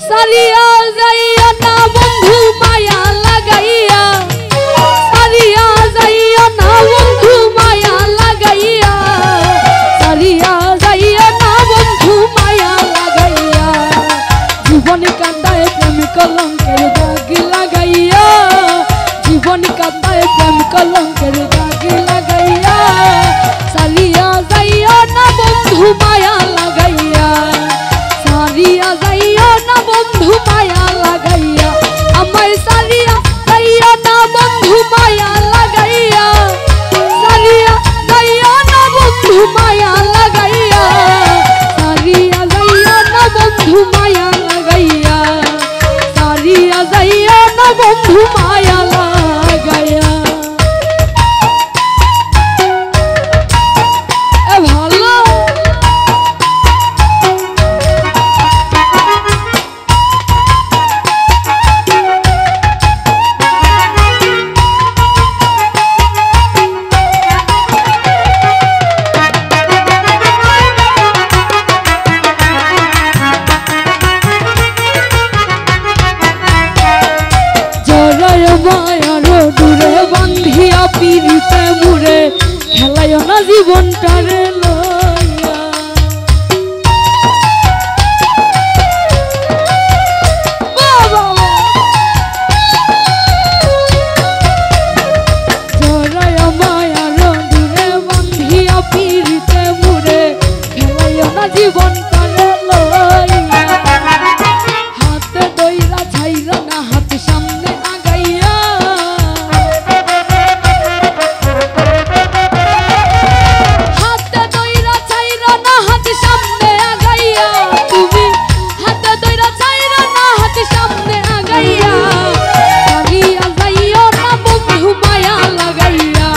সারিয়া যাইয়া না বন্ধু মায়া লাগাইয়া, সারিয়া যাইয়া না বন্ধু মায়া লাগাইয়া, সারিয়া যাইয়া না বন্ধু মায়া লাগাইয়া, জীবন কান্দায় প্রেম কলঙ্কের দাগ লাগাইয়া, জীবন কান্দায় প্রেম কলঙ্কের দাগ লাগাইয়া, সারিয়া যাইয়া না বন্ধু মায়া লাগাইয়া, সারিয়া যাইয়া না বন্ধু মায়া লাগাইয়া, আমায় সারিয়া যাইয়া না বন্ধু মায়া লাগাইয়া, সারিয়া যাইয়া না বন্ধু মায়া লাগাইয়া, সারিয়া যাইয়া না বন্ধু মায়া লাগাইয়া, সারিয়া যাইয়া না বন্ধু মায়া লাগাইয়া। মায়ার দূরে বান্ধিয়া পিড়িতে মুড়ে খেলায় না জীবনটারে লইয়া, জড়ায় মায়ার দূরে বান্ধিয়া পিড়িতে মুড়ে খেলায় না জীবনটারে লইয়া, হাতে দইরা ছাইরা না হাত সামনে আগাইয়া, হাতে দইরা ছাইরা না হাত সামনে আগাইয়া, তুমি হাতে দইরা ছাইরা না হাত সামনে আগাইয়া, সারিয়া যাইও না বন্ধু মায়া লাগাইয়া,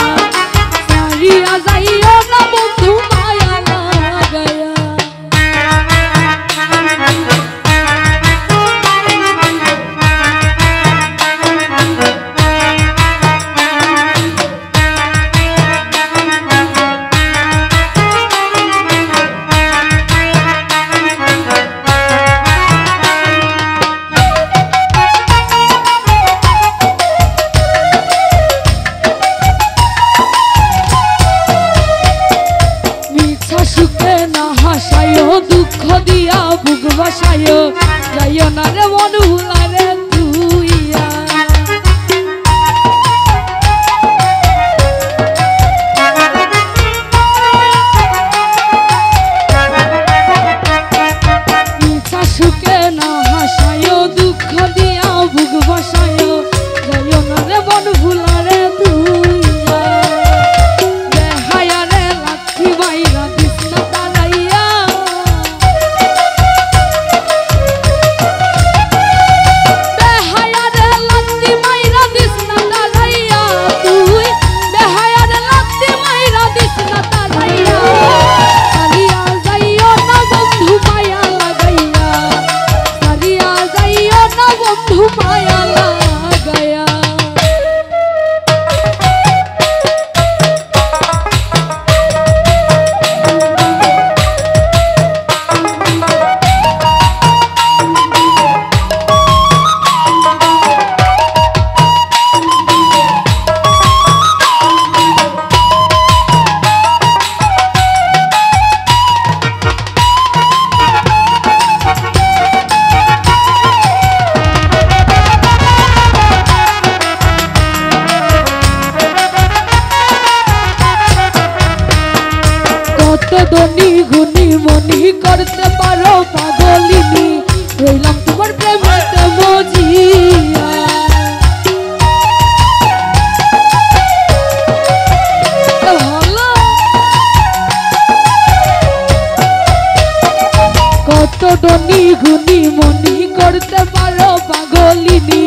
সারিয়া যাইও না বন্ধু মায়া লাগাইয়া। সুখে না হাসায় দুঃখ দিয়া বুক বাসায়, যাইও না রে মন ভুলারে তুইয়া, মিছা সুখে না হাসায় দুঃখ দিয়া বুক বাসায়, যাইও না রে মন ভুলারে তুইয়া, বেহায়ারে লাথি মাইরা দিস না তারাইয়া, বেহায়ারে লাথি মাইরা দিস না তারাইয়া, তুই বেহায়ারে লাথি মাইরা দিস না তারাইয়া, সারিয়া যাইও না বন্ধু মায়া লাগাইয়া, সারিয়া যাইও না বন্ধু মায়া লাগাইয়া। কত ধনী গুণী মনি করতে পারো পাগলিনী, রইলাম তোমার প্রেমেতে মজিয়া, কত ধনী গুণী মনি করতে পারো পাগলিনী,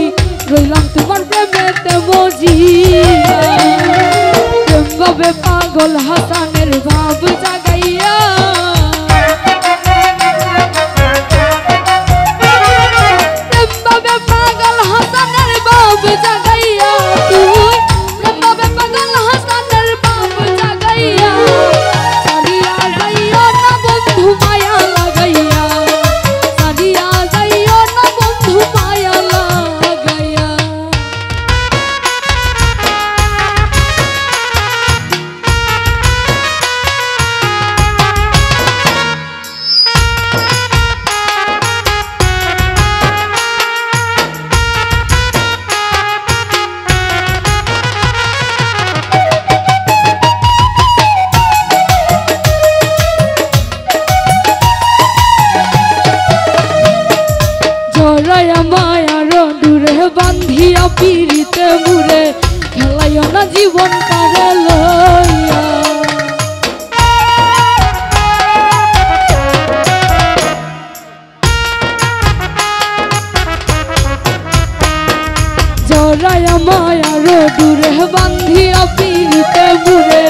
রইলাম তোমার প্রেমেতে মজিয়া, প্রেম ভাবে পাগল হাসানের ভাব জাগাইয়া, প্রেম ভাবে পাগল হাসানের ভাব জাগাইয়া, তুই প্রেম ভাবে পাগল হাসানের ভাব জাগাইয়া, সারিয়া যাইও না বন্ধু মায়া লাগাইয়া, সারিয়া যাইও না জীবনটারে লইয়া জড়াইয়া মায়ার দূরে বান্ধিয়া পিড়িতে মুড়ে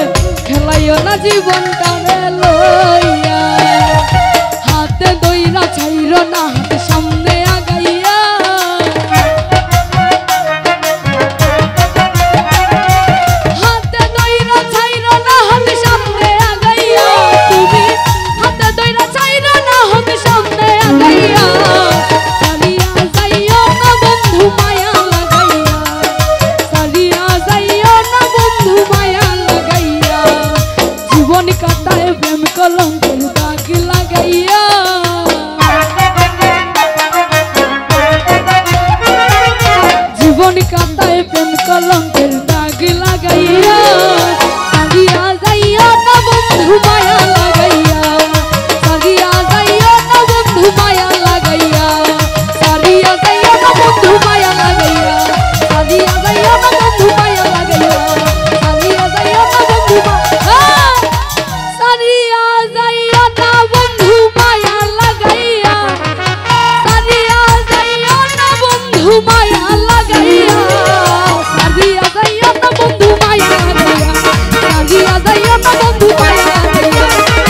খেলাইও না জীবনটারে লইয়া হাতে দইরা ছাইর না হাতে সামনে আগাইয়া হাতে দইরা ছাইর না হাতে সামনে আগাইয়া তুমি হাতে দইরা ছাইর না হাতে সামনে আগাইয়া চালিয়া যাইও না বন্ধু মায়া লাগাইয়া চালিয়া যাইও না বন্ধু মায়া লাগাইয়া জীবন কাটায় প্রেম কলঙ্কের দাগ লাগাইয়া জীবন কাটায় প্রেম কলঙ্কের দাগ লাগাইয়া চালিয়া যাইও না বন্ধু মায়া লাগাইয়া চালিয়া যাইও না বন্ধু মায়া লাগাইয়া চালিয়া যাইও না বন্ধু মায়া লাগাইয়া চালিয়া যাইও না বন্ধু মায়া লাগাইয়া চালিয়া যাইও না বন্ধু সারিয়া যাইও না বন্ধু মায়া লাগাইয়া সারিয়া যাইও না বন্ধু মায়া লাগাইয়া সারিয়া যাইও না বন্ধু মায়া লাগাইয়া সারিয়া যাইও না বন্ধু মায়া লাগাইয়া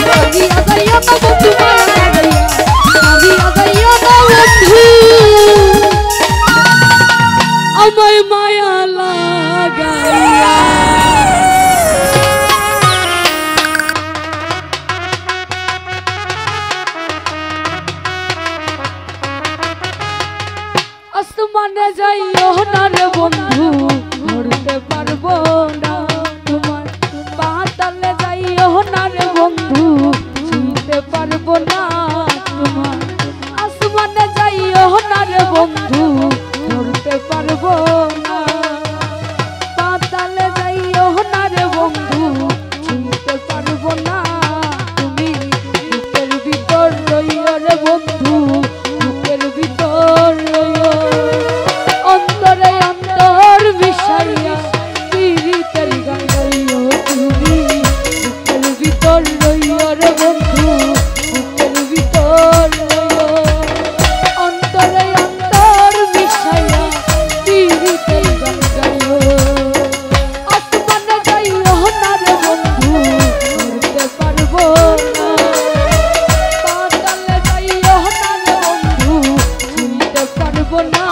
সারিয়া যাইও না বন্ধু মায়া লাগাইয়া সারিয়া যাইও না বন্ধু আমায় মায়া লাগাইয়া আসমানে যাইও না রে বন্ধু ধরতে পারবো না তোমার পাতালে যাইও না রে বন্ধু ছুঁতে পারবো না তোমার আসমানে যাইও না রে বন্ধু ধরতে পারবো না পাতালে যাইও না রে বন্ধু ছুঁতে পারবো না তুমি বুকের ভিতর রইও রে বন্ধু বুকের ভিতর রইও অন্তরে অন্তর মিশাইয়া পীড়িতের গান গাইও তুমি বুকের ভিতর রইও রে বন্ধু বুকের ভিতর রইও অন্তরে অন্তর মিশাইয়া পীড়িতের গান গাইও আসমানে যাইও না রে বন্ধু ধরতে পারবো না পাতালে যাইও না রে বন্ধু ছুঁতে পারবো না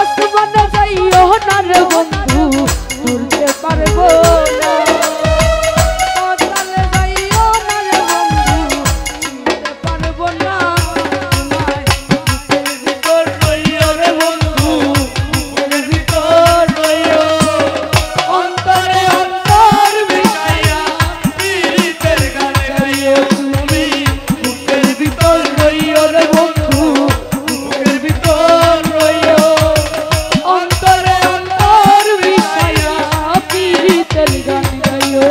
আসমানে যাইও না রে বন্ধু ধরতে পারবো না পাতালে যাইও না রে বন্ধু ছুঁতে পারবো না তোমায় বুকের ভিতর রইও রে বন্ধু বুকের ভিতর রইও অন্তরে অন্তর মিশাইয়া পীড়িতের গান গাইও তুমি বুকের ভিতর রইও রে বন্ধু বুকের ভিতর রইও অন্তরে অন্তর মিশাইয়া পীড়িতের গান গাইও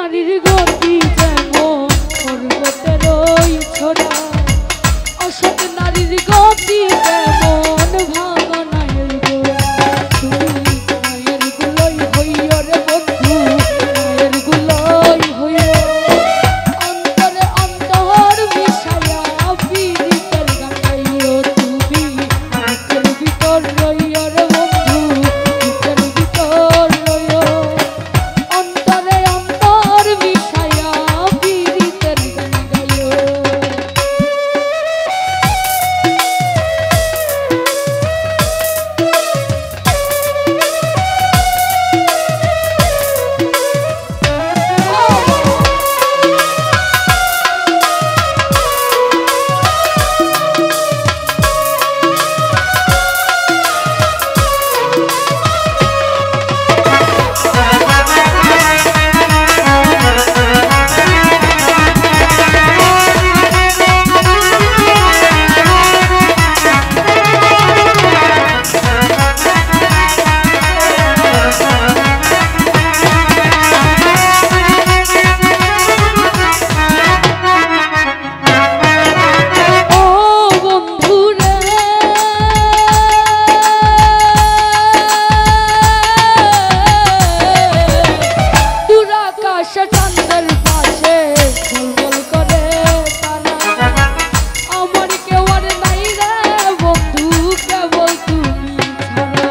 নারীর গতি যেমন পর্বতের ওই ছোড়া, অসৎ নারীর গতি যেমন ভাঙা নায়ের গোড়া। তুমি নায়ের গুলোই হইও রে বন্ধু, নায়ের গুলোই হইও, অন্তরে অন্তর মিশাইয়া পীড়িতের গান গাইও। তুমি বুকের ভিতর রইও রে বন্ধু, বুকের ভিতর রইও, অন্তরে অন্তর মিশাইয়া পীড়িতের গান গাইও। চন্দ্রের পাশে ঝলমল করে তারা, আমার কেউ আর নাই রে বন্ধু, কেবল তুমি ছাড়া।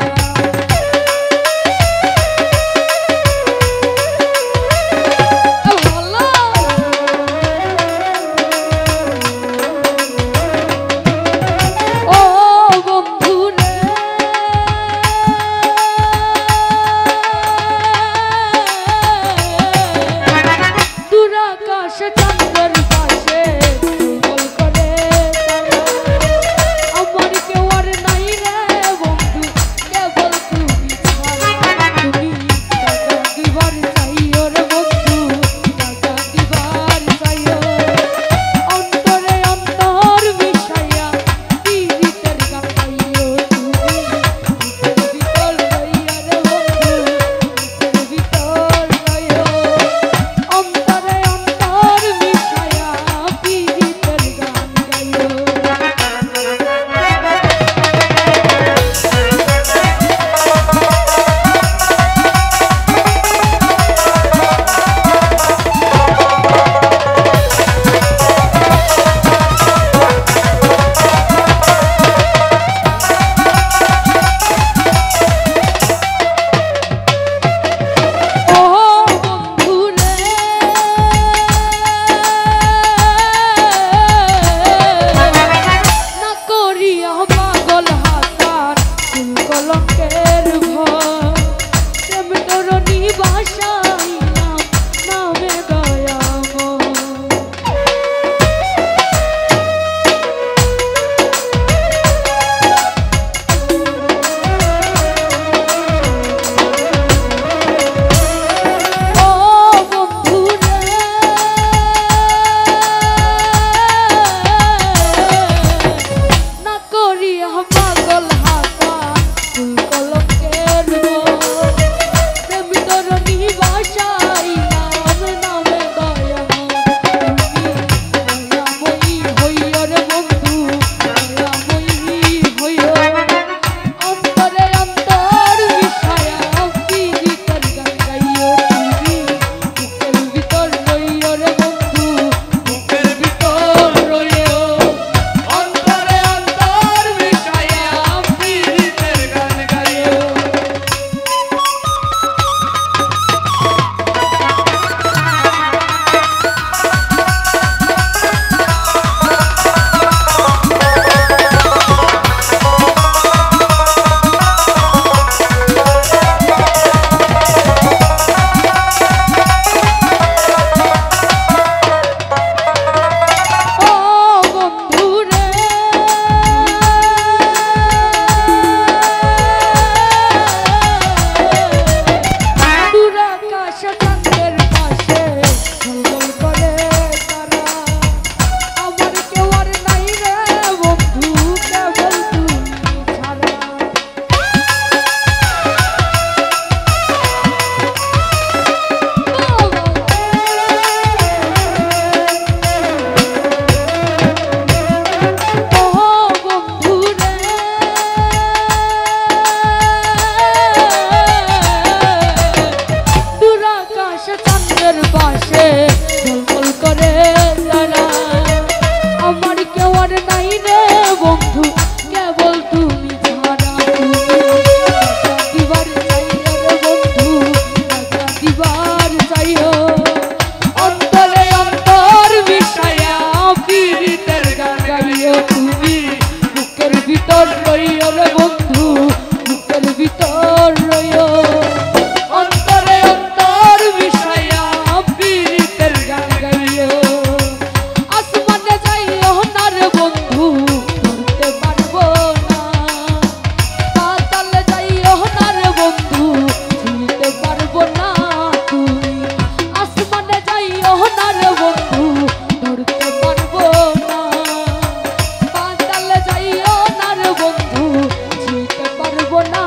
ও বন্ধু রে, আকাশ চন্দ্রের পাশে ঝলমল করে তারা, আমার কেউ আর নাই রে বন্ধু, কেবল তুমি ছাড়া। তুমি টাকা দিবার চাইও রে বন্ধু, টাকা দিবার চাইও, অন্তরে অন্তর মিশাইয়া পীড়িতের গান গাইও। তুমি বুকের ভিতর রইয়া রে বন্ধু, বুকের ভিতর রইও, অন্তরে অন্তর পথের পাশে ঝলমল করে তারা। আমার কেউ আর নাই রে বন্ধু, কেবল তুমি ছাড়া। দিবার চাই রে বন্ধু, দিবার চাইও। অন্তরে অন্তর মিশাইয়া পীড়িতের গান গাইও তুমি। বুকের ভিতর রইও রে বন্ধু, বুকের ভিতর রইও। অন্তরে অন্তর মিশাইয়া পীড়িতের গান গাইও। আসমানে যাইও না রে বন্ধু, ধরতে পারবো না। পাতালে যাইও না রে বন্ধু, ছুঁতে পারবো না তুমি। আসমানে যাইও না রে বন্ধু, ধরতে পারবো না। পাতালে যাইও না রে বন্ধু, ছুঁতে পারবো না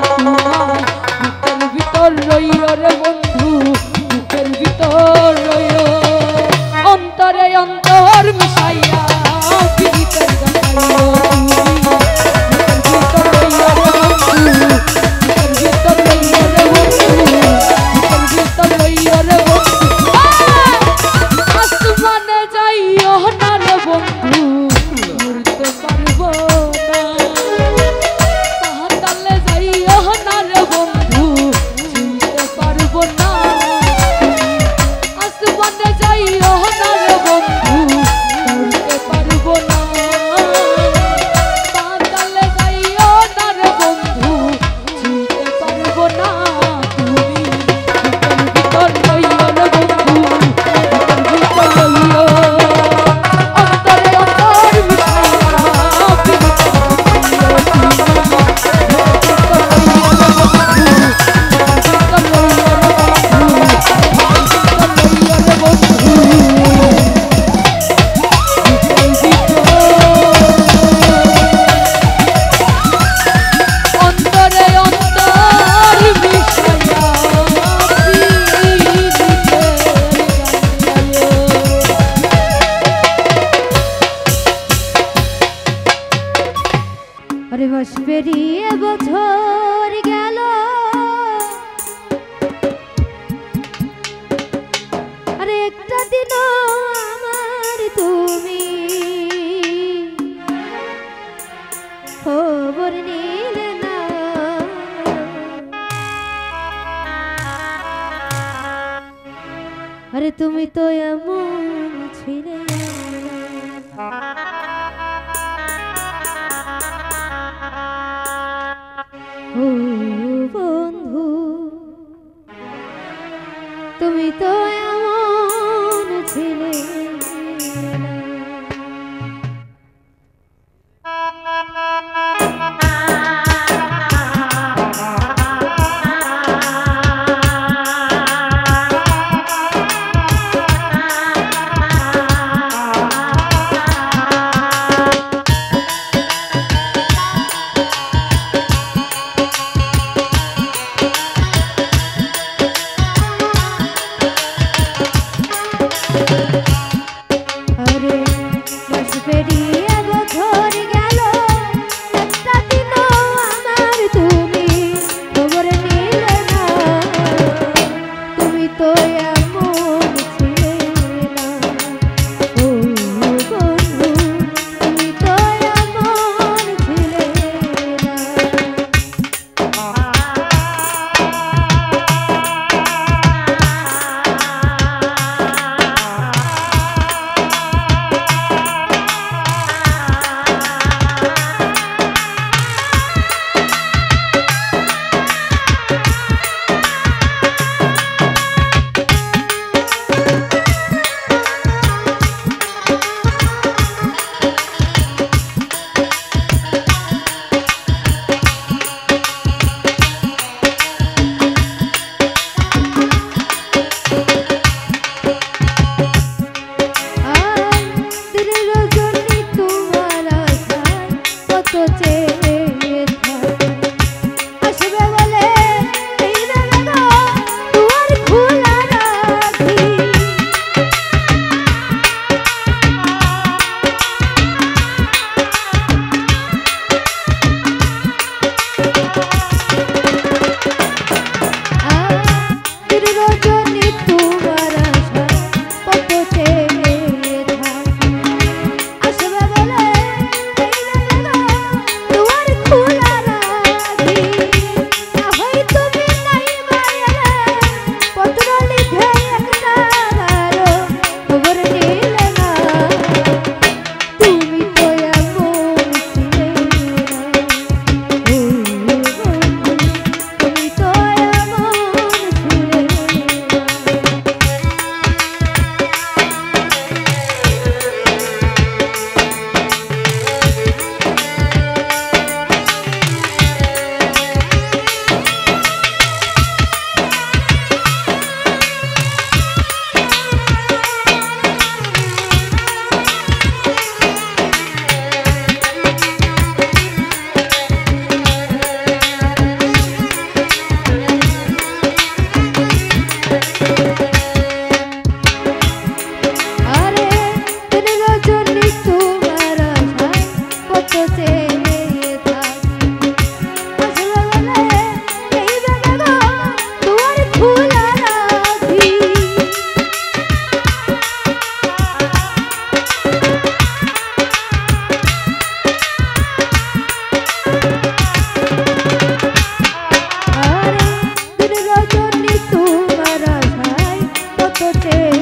তোমায়। বুকের ভিতর রইও রে বন্ধু, বুকের ভিতর রইও। অন্তরে অন্তর মিশাইয়া পীড়িতের গান গাইও তুমি। বুকের ভিতর রইও রে বন্ধু, বুকের ভিতর রইও রে বন্ধু, বুকের ভিতর রইও রে বন্ধু। আসমানে যাইও না রে বন্ধু, ধরতে পারবো না। পাতালে যাইও না রে বন্ধু, ছুঁতে পারবো না। আসমানে যাইও না রে বন্ধু, ধরতে পারবো না। পাতালে যাইও না রে বন্ধু, ছুঁতে পারবো না তুমি। বুকের ভিতর রইও রে বন্ধু, বুকের ভিতর রইও। অন্তরে অন্তর মিশাইয়া পীড়িতের গান গাইও তুমি। অন্তরে অন্তর মিশাইয়া পীড়িতের গান গাইও। আরে মাস পেরিয়ে বছর গেল, আরে একটা দিন আমার তুমি খবর নিলে না। আরে তুমি তো এমন ছিলে ও বন্ধু, তুমি তো এমন ছিলে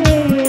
Yeah!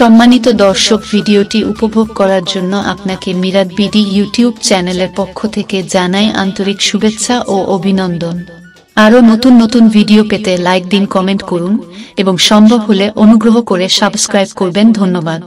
সম্মানিত দর্শক, ভিডিওটি উপভোগ করার জন্য আপনাকে মিরাত বিডি ইউটিউব চ্যানেলের পক্ষ থেকে জানাই আন্তরিক শুভেচ্ছা ও অভিনন্দন। আরও নতুন নতুন ভিডিও পেতে লাইক দিন, কমেন্ট করুন এবং সম্ভব হলে অনুগ্রহ করে সাবস্ক্রাইব করবেন। ধন্যবাদ।